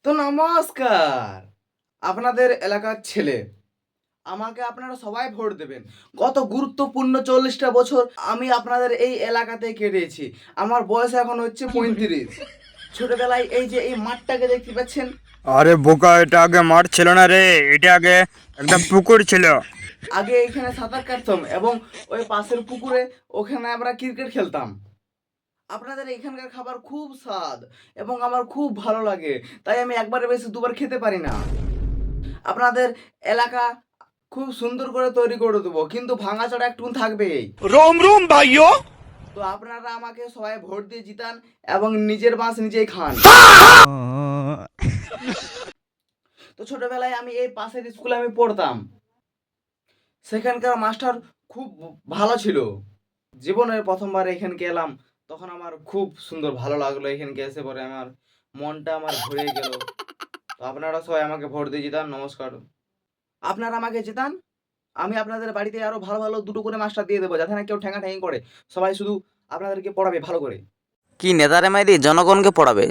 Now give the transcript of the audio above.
তো নমস্কার। আপনাদের এলাকার ছেলে। আমাকে আপনারা সবাই ভোট দেবেন। গত গুরুত্বপূর্ণ ৪০টা বছর আমি আপনাদের এই এলাকাতে কেটেছি। আমার বয়স এখন হচ্ছে ৩৫। ছোটবেলায় এই যে এই মাঠটাকে দেখতে পাচ্ছেন? আরে বোকা, এটা আগে মাঠ ছিল না রে। এটা আগে একটা পুকুর ছিল। আগে এখানে সাঁতার কাটতাম এবং ওই পাশের পুকুরে ওখানে আমরা ক্রিকেট খেলতাম। আপনাদের এখানকার খাবার খুব স্বাদ এবং আমার খুব ভালো লাগে। তাই আমি একবারের বেশি দুবার খেতে পারি না। আপনাদের এলাকা খুব সুন্দর করে তৈরি করে দেবো, কিন্তু ভাঙাচোরা একটু থাকবেই। रोम रोम भाइयों। তো আপনারা আমাকে সবাই ভোট দিয়ে জিতান এবং নিজের বাঁশ নিজেই খান। তো ছোটবেলায় আমি এই পাশের স্কুলে আমি পড়তাম। সেখানকার মাস্টার খুব ভালো ছিল। জীবনের প্রথমবার এখানকে এলাম, তখন আমার খুব সুন্দর ভালো লাগলো। এখানকে এসে পরে আমার মনটা আমার ভরে গেল। তো আপনারা সবাই আমাকে ভোট দিয়ে জিতান। নমস্কার। আপনারা আমাকে জেতান, আমি আপনাদের বাড়িতে আরো ভালো ভালো দুটো করে মাস্টার দিয়ে দেবো, যাতে না কেউ ঠ্যাঙাঠ্যাঙি করে। সবাই শুধু আপনাদেরকে পড়াবে ভালো করে। কি নেতারে মাইরি জনগণকে পড়াবে?